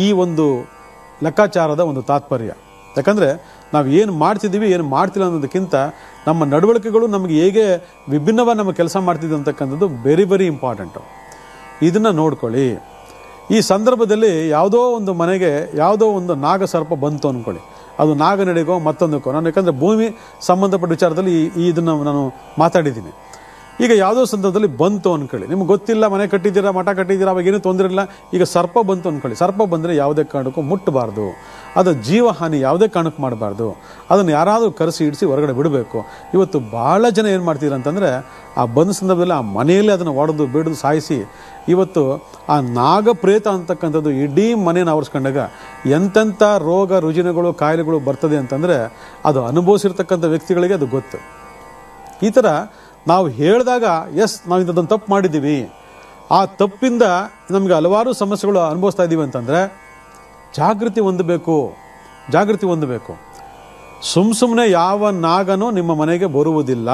ಈ ಒಂದು ಲೆಕ್ಕಾಚಾರದ ಒಂದು ತಾತ್ಪರ್ಯ. ಯಾಕಂದರೆ ನಾವು ಏನು ಮಾಡ್ತಿದ್ದೀವಿ ಏನು ಮಾಡ್ತಿಲ್ಲ ಅನ್ನೋದಕ್ಕಿಂತ ನಮ್ಮ ನಡವಳಿಕೆಗಳು ನಮಗೆ ಹೇಗೆ ವಿಭಿನ್ನವಾಗಿ ನಮ್ಮ ಕೆಲಸ ಮಾಡ್ತಿದ್ವಿ ಅಂತಕ್ಕಂಥದ್ದು ವೆರಿ ವೆರಿ ಇಂಪಾರ್ಟೆಂಟು. ಇದನ್ನು ನೋಡ್ಕೊಳ್ಳಿ. ಈ ಸಂದರ್ಭದಲ್ಲಿ ಯಾವುದೋ ಒಂದು ಮನೆಗೆ ಯಾವುದೋ ಒಂದು ನಾಗ ಸರ್ಪ ಬಂತು ಅಂದ್ಕೊಳ್ಳಿ, ಅದು ನಾಗನಡಿಗೋ ಮತ್ತೊಂದಕ್ಕೋ. ನಾನು ಯಾಕಂದರೆ ಭೂಮಿ ಸಂಬಂಧಪಟ್ಟ ವಿಚಾರದಲ್ಲಿ ಇದನ್ನು ನಾನು ಮಾತಾಡಿದ್ದೀನಿ. ಈಗ ಯಾವುದೋ ಸಂದರ್ಭದಲ್ಲಿ ಬಂತು ಅಂದ್ಕೊಳ್ಳಿ, ನಿಮ್ಗೆ ಗೊತ್ತಿಲ್ಲ, ಮನೆ ಕಟ್ಟಿದ್ದೀರಾ, ಮಠ ಕಟ್ಟಿದ್ದೀರಾ, ಅವಾಗ ಏನೂ ತೊಂದರೆ ಇಲ್ಲ. ಈಗ ಸರ್ಪ ಬಂತು ಅಂದ್ಕೊಳ್ಳಿ. ಸರ್ಪ ಬಂದರೆ ಯಾವುದೇ ಕಾರಣಕ್ಕೂ ಮುಟ್ಟಬಾರ್ದು, ಅದು ಜೀವಹಾನಿ ಯಾವುದೇ ಕಾರಣಕ್ಕೆ ಮಾಡಬಾರ್ದು. ಅದನ್ನು ಯಾರಾದರೂ ಕರೆಸಿ ಇಡಿಸಿ ಹೊರಗಡೆ ಬಿಡಬೇಕು. ಇವತ್ತು ಭಾಳ ಜನ ಏನು ಮಾಡ್ತಿದ್ರು ಅಂತಂದರೆ, ಆ ಬಂದ ಸಂದರ್ಭದಲ್ಲಿ ಆ ಮನೆಯಲ್ಲೇ ಅದನ್ನು ಹೊಡೆದು ಬಿಡೋದು ಸಾಯಿಸಿ, ಇವತ್ತು ಆ ನಾಗಪ್ರೇತ ಅಂತಕ್ಕಂಥದ್ದು ಇಡೀ ಮನೆಯನ್ನು ಆವರಿಸ್ಕೊಂಡಾಗ ಎಂತೆಂಥ ರೋಗ ರುಜಿನಗಳು ಕಾಯಿಲೆಗಳು ಬರ್ತದೆ ಅಂತಂದರೆ ಅದು ಅನುಭವಿಸಿರ್ತಕ್ಕಂಥ ವ್ಯಕ್ತಿಗಳಿಗೆ ಅದು ಗೊತ್ತು. ಈ ಥರ ನಾವು ಹೇಳಿದಾಗ ಎಸ್ ನಾವು ಇಂಥದ್ದೊಂದು ತಪ್ಪು ಮಾಡಿದ್ದೀವಿ, ಆ ತಪ್ಪಿಂದ ನಮಗೆ ಹಲವಾರು ಸಮಸ್ಯೆಗಳು ಅನುಭವಿಸ್ತಾ ಇದ್ದೀವಿ ಅಂತಂದರೆ ಜಾಗೃತಿ ಹೊಂದಬೇಕು. ಸುಮ್ಮನೆ ಯಾವ ನಾಗನೂ ನಿಮ್ಮ ಮನೆಗೆ ಬರುವುದಿಲ್ಲ.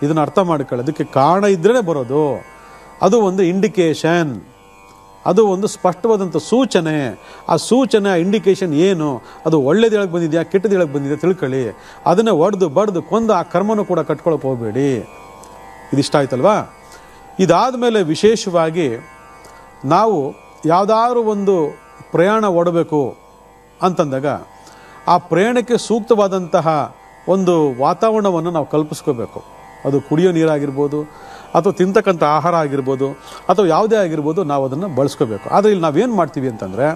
ಇದನ್ನು ಅರ್ಥ ಮಾಡ್ಕೊಳ್ಳಿ. ಅದಕ್ಕೆ ಕಾರಣ ಇದ್ರೇ ಬರೋದು. ಅದು ಒಂದು ಇಂಡಿಕೇಶನ್, ಅದು ಒಂದು ಸ್ಪಷ್ಟವಾದಂಥ ಸೂಚನೆ. ಆ ಸೂಚನೆ, ಆ ಇಂಡಿಕೇಶನ್ ಏನು, ಅದು ಒಳ್ಳೇದು ಹೇಳಕ್ಕೆ ಬಂದಿದೆಯಾ ಕೆಟ್ಟದ್ದು ಹೇಳಕ್ಕೆ ಬಂದಿದೆಯಾ ತಿಳ್ಕೊಳ್ಳಿ. ಅದನ್ನೇ ಒಡೆದು ಬಡ್ದು ಕೊಂದು ಆ ಕರ್ಮನೂ ಕೂಡ ಕಟ್ಕೊಳಕ್ಕೆ ಹೋಗಬೇಡಿ. ಇದಿಷ್ಟ ಆಯ್ತಲ್ವಾ? ಇದಾದ ಮೇಲೆ ವಿಶೇಷವಾಗಿ ನಾವು ಯಾವುದಾದ್ರೂ ಒಂದು ಪ್ರಯಾಣ ಓಡಬೇಕು ಅಂತಂದಾಗ ಆ ಪ್ರಯಾಣಕ್ಕೆ ಸೂಕ್ತವಾದಂತಹ ಒಂದು ವಾತಾವರಣವನ್ನು ನಾವು ಕಲ್ಪಿಸ್ಕೋಬೇಕು. ಅದು ಕುಡಿಯೋ ನೀರಾಗಿರ್ಬೋದು, ಅಥವಾ ತಿಂತಕ್ಕಂಥ ಆಹಾರ ಆಗಿರ್ಬೋದು, ಅಥವಾ ಯಾವುದೇ ಆಗಿರ್ಬೋದು, ನಾವು ಅದನ್ನು ಬಳಸ್ಕೋಬೇಕು. ಆದರೆ ಇಲ್ಲಿ ನಾವೇನು ಮಾಡ್ತೀವಿ ಅಂತಂದರೆ,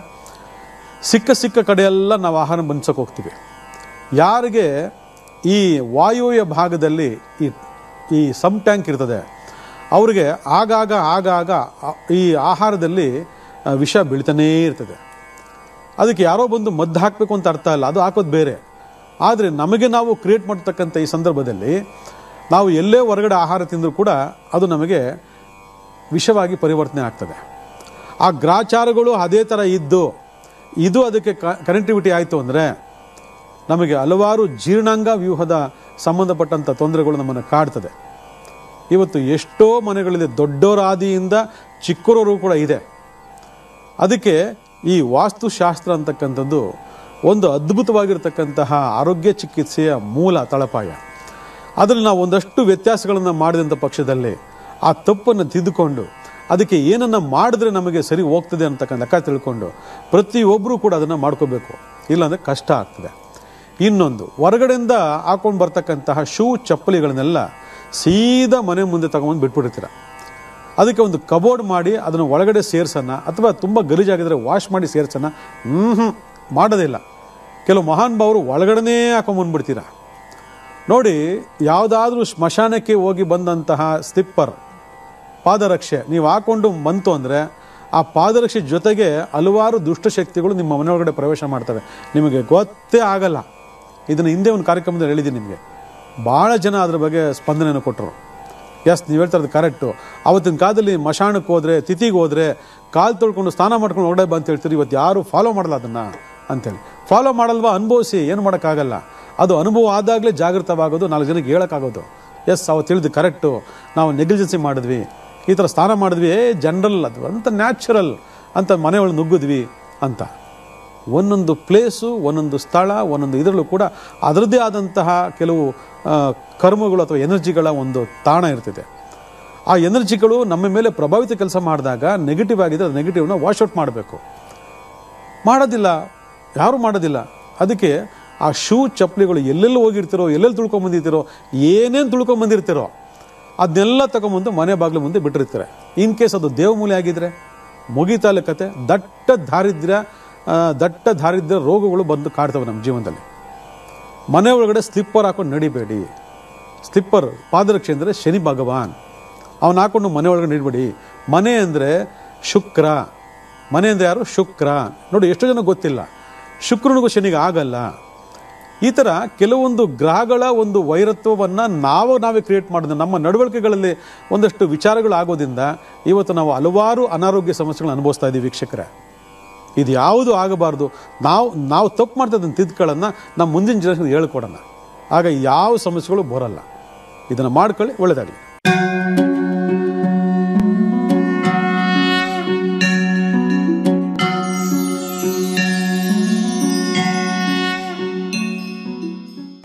ಸಿಕ್ಕ ಕಡೆಯೆಲ್ಲ ನಾವು ಆಹಾರ ಬನ್ಸೋಕೆ ಹೋಗ್ತೀವಿ. ಯಾರಿಗೆ ಈ ವಾಯುವ್ಯ ಭಾಗದಲ್ಲಿ ಈ ಸಮ್ ಟ್ಯಾಂಕ್ ಇರ್ತದೆ, ಅವ್ರಿಗೆ ಆಗಾಗ ಈ ಆಹಾರದಲ್ಲಿ ವಿಷ ಬೀಳ್ತಾನೇ ಇರ್ತದೆ. ಅದಕ್ಕೆ ಯಾರೋ ಬಂದು ಮದ್ದು ಹಾಕಬೇಕು ಅಂತ ಅರ್ಥ ಇಲ್ಲ, ಅದು ಹಾಕೋದು ಬೇರೆ. ಆದರೆ ನಮಗೆ ನಾವು ಕ್ರಿಯೇಟ್ ಮಾಡ್ತಕ್ಕಂಥ ಈ ಸಂದರ್ಭದಲ್ಲಿ ನಾವು ಎಲ್ಲೇ ಹೊರಗಡೆ ಆಹಾರ ತಿಂದರೂ ಕೂಡ ಅದು ನಮಗೆ ವಿಷವಾಗಿ ಪರಿವರ್ತನೆ ಆಗ್ತದೆ. ಆ ಗ್ರಾಚಾರಗಳು ಅದೇ ಥರ ಇದು ಅದಕ್ಕೆ ಕನೆಕ್ಟಿವಿಟಿ ಆಯಿತು ಅಂದರೆ ನಮಗೆ ಹಲವಾರು ಜೀರ್ಣಾಂಗ ವ್ಯೂಹದ ಸಂಬಂಧಪಟ್ಟಂಥ ತೊಂದರೆಗಳು ನಮ್ಮನ್ನು ಕಾಡ್ತದೆ. ಇವತ್ತು ಎಷ್ಟೋ ಮನೆಗಳಿದೆ, ದೊಡ್ಡವರ ಆದಿಯಿಂದ ಚಿಕ್ಕವರವರು ಕೂಡ ಇದೆ. ಅದಕ್ಕೆ ಈ ವಾಸ್ತುಶಾಸ್ತ್ರ ಅಂತಕ್ಕಂಥದ್ದು ಒಂದು ಅದ್ಭುತವಾಗಿರ್ತಕ್ಕಂತಹ ಆರೋಗ್ಯ ಚಿಕಿತ್ಸೆಯ ಮೂಲ ತಳಪಾಯ. ಅದರಲ್ಲಿ ನಾವು ಒಂದಷ್ಟು ವ್ಯತ್ಯಾಸಗಳನ್ನು ಮಾಡಿದಂಥ ಪಕ್ಷದಲ್ಲಿ ಆ ತಪ್ಪನ್ನು ತಿದ್ದುಕೊಂಡು ಅದಕ್ಕೆ ಏನನ್ನು ಮಾಡಿದ್ರೆ ನಮಗೆ ಸರಿ ಹೋಗ್ತದೆ ಅಂತಕ್ಕಂಥ ಲೆಕ್ಕ ತಿಳ್ಕೊಂಡು ಪ್ರತಿಯೊಬ್ಬರೂ ಕೂಡ ಅದನ್ನು ಮಾಡ್ಕೋಬೇಕು. ಇಲ್ಲಾಂದರೆ ಕಷ್ಟ ಆಗ್ತದೆ. ಇನ್ನೊಂದು, ಹೊರಗಡೆಯಿಂದ ಹಾಕೊಂಡು ಬರ್ತಕ್ಕಂತಹ ಶೂ ಚಪ್ಪಲಿಗಳನ್ನೆಲ್ಲ ಸೀದಾ ಮನೆ ಮುಂದೆ ತಗೊಂಡು ಬಿಟ್ಬಿಡ್ತೀರ. ಅದಕ್ಕೆ ಒಂದು ಕಬೋರ್ಡ್ ಮಾಡಿ ಅದನ್ನು ಒಳಗಡೆ ಸೇರ್ಸೋಣ, ಅಥವಾ ತುಂಬ ಗಲೀಜಾಗಿದ್ದರೆ ವಾಶ್ ಮಾಡಿ ಸೇರ್ಸೋಣ, ಮಾಡೋದಿಲ್ಲ. ಕೆಲವು ಮಹಾನ್ ಭಾವರು ಒಳಗಡೆ ಹಾಕೊಂಡ್ಬಂದ್ಬಿಡ್ತೀರ. ನೋಡಿ, ಯಾವುದಾದ್ರೂ ಸ್ಮಶಾನಕ್ಕೆ ಹೋಗಿ ಬಂದಂತಹ ಸ್ಲಿಪ್ಪರ್ ಪಾದರಕ್ಷೆ ನೀವು ಹಾಕೊಂಡು ಬಂತು ಅಂದರೆ ಆ ಪಾದರಕ್ಷೆ ಜೊತೆಗೆ ಹಲವಾರು ದುಷ್ಟಶಕ್ತಿಗಳು ನಿಮ್ಮ ಮನೆಯೊಳಗಡೆ ಪ್ರವೇಶ ಮಾಡ್ತವೆ, ನಿಮಗೆ ಗೊತ್ತೇ ಆಗಲ್ಲ. ಇದನ್ನು ಹಿಂದೆ ಒಂದು ಕಾರ್ಯಕ್ರಮದಲ್ಲಿ ಹೇಳಿದ್ದೀನಿ ನಿಮಗೆ. ಭಾಳ ಜನ ಅದ್ರ ಬಗ್ಗೆ ಸ್ಪಂದನೆಯನ್ನು ಕೊಟ್ಟರು. ಎಸ್, ನೀವು ಹೇಳ್ತಾ ಇರೋದು ಕರೆಕ್ಟು. ಆವತ್ತಿನ ಕಾಲದಲ್ಲಿ ಮಶಾಣಕ್ಕೆ ಹೋದರೆ, ತಿಥಿಗೆ ಹೋದರೆ ಕಾಲು ತೊಳ್ಕೊಂಡು ಸ್ನಾನ ಮಾಡ್ಕೊಂಡು ಹೊರಗಡೆ ಬಂತ ಹೇಳ್ತೀರಿ. ಇವತ್ತು ಯಾರು ಫಾಲೋ ಮಾಡಲ್ಲ ಅದನ್ನು ಅಂತೇಳಿ. ಫಾಲೋ ಮಾಡಲ್ವಾ? ಅನುಭವಿಸಿ, ಏನು ಮಾಡೋಕ್ಕಾಗಲ್ಲ. ಅದು ಅನುಭವ ಆದಾಗಲೇ ಜಾಗೃತವಾಗೋದು, 4 ಜನಕ್ಕೆ ಹೇಳೋಕ್ಕಾಗೋದು. ಎಸ್, ಅವತ್ತು ತಿಳಿದು ಕರೆಕ್ಟು, ನಾವು ನೆಗ್ಲಿಜೆನ್ಸಿ ಮಾಡಿದ್ವಿ, ಈ ಥರ ಸ್ನಾನ ಮಾಡಿದ್ವಿ, ಜನರಲ್ ಅದು ಅಂತ ನ್ಯಾಚುರಲ್ ಅಂತ ಮನೆಯೊಳಗೆ ನುಗ್ಗಿದ್ವಿ ಅಂತ. ಒಂದೊಂದು ಪ್ಲೇಸು, ಒಂದೊಂದು ಸ್ಥಳ, ಒಂದೊಂದು ಇದರಲ್ಲೂ ಕೂಡ ಅದರದ್ದೇ ಆದಂತಹ ಕೆಲವು ಕರ್ಮಗಳು ಅಥವಾ ಎನರ್ಜಿಗಳ ಒಂದು ತಾಣ ಇರ್ತಿದೆ. ಆ ಎನರ್ಜಿಗಳು ನಮ್ಮ ಮೇಲೆ ಪ್ರಭಾವಿತ ಕೆಲಸ ಮಾಡಿದಾಗ ನೆಗೆಟಿವ್ ಆಗಿದೆ, ಅದು ನೆಗೆಟಿವ್ನ ವಾಶ್ಔಟ್ ಮಾಡಬೇಕು. ಮಾಡೋದಿಲ್ಲ, ಯಾರೂ ಮಾಡೋದಿಲ್ಲ. ಅದಕ್ಕೆ ಆ ಶೂ ಚಪ್ಪಲಿಗಳು ಎಲ್ಲೆಲ್ಲಿ ಹೋಗಿರ್ತಿರೋ, ಎಲ್ಲೆಲ್ಲಿ ತುಳ್ಕೊಂಬಂದಿರ್ತಿರೋ, ಏನೇನು ತುಳ್ಕೊಂಬಂದಿರ್ತಿರೋ ಅದನ್ನೆಲ್ಲ ತಗೊಂಬಂದು ಮನೆ ಬಾಗಿಲು ಮುಂದೆ ಬಿಟ್ಟಿರ್ತಾರೆ. ಇನ್ ಕೇಸ್ ಅದು ದೇವಮೂಲೆ ಆಗಿದ್ರೆ ಮುಗಿತಾಲೆ ಕತೆ. ದಟ್ಟ ದಾರಿದ್ರ್ಯ ರೋಗಗಳು ಬಂದು ಕಾಡ್ತವೆ ನಮ್ಮ ಜೀವನದಲ್ಲಿ. ಮನೆ ಒಳಗಡೆ ಸ್ಲಿಪ್ಪರ್ ಹಾಕೊಂಡು ನಡಿಬೇಡಿ. ಸ್ಲಿಪ್ಪರ್ ಪಾದರಕ್ಷೆ ಅಂದರೆ ಶನಿ ಭಗವಾನ್. ಅವನು ಹಾಕೊಂಡು ಮನೆ ಒಳಗಡೆ ಇಡಬೇಡಿ. ಮನೆ ಅಂದರೆ ಶುಕ್ರ. ಮನೆ ಅಂದರೆ ಯಾರು? ಶುಕ್ರ. ನೋಡಿ, ಎಷ್ಟೋ ಜನ ಗೊತ್ತಿಲ್ಲ, ಶುಕ್ರನಿಗೂ ಶನಿಗೆ ಆಗಲ್ಲ. ಈ ಥರ ಕೆಲವೊಂದು ಗ್ರಹಗಳ ಒಂದು ವೈರತ್ವವನ್ನು ನಾವೇ ಕ್ರಿಯೇಟ್ ಮಾಡಿದ ನಮ್ಮ ನಡವಳಿಕೆಗಳಲ್ಲಿ ಒಂದಷ್ಟು ವಿಚಾರಗಳು ಆಗೋದ್ರಿಂದ ಇವತ್ತು ನಾವು ಹಲವಾರು ಅನಾರೋಗ್ಯ ಸಮಸ್ಯೆಗಳನ್ನು ಅನುಭವಿಸ್ತಾ ಇದ್ದೀವಿ ವೀಕ್ಷಕರೇ. ಇದು ಯಾವುದು ಆಗಬಾರ್ದು. ನಾವು ತಪ್ಪು ಮಾಡ್ತದನ್ನು ತಿದ್ದುಗಳನ್ನು ನಮ್ಮ ಮುಂದಿನ ಜನರಿಗೆ ಹೇಳ್ಕೊಡೋಣ. ಆಗ ಯಾವ ಸಮಸ್ಯೆಗಳು ಬರೋಲ್ಲ. ಇದನ್ನು ಮಾಡ್ಕೊಳ್ಳಿ, ಒಳ್ಳೆಯದಾಗಲಿ.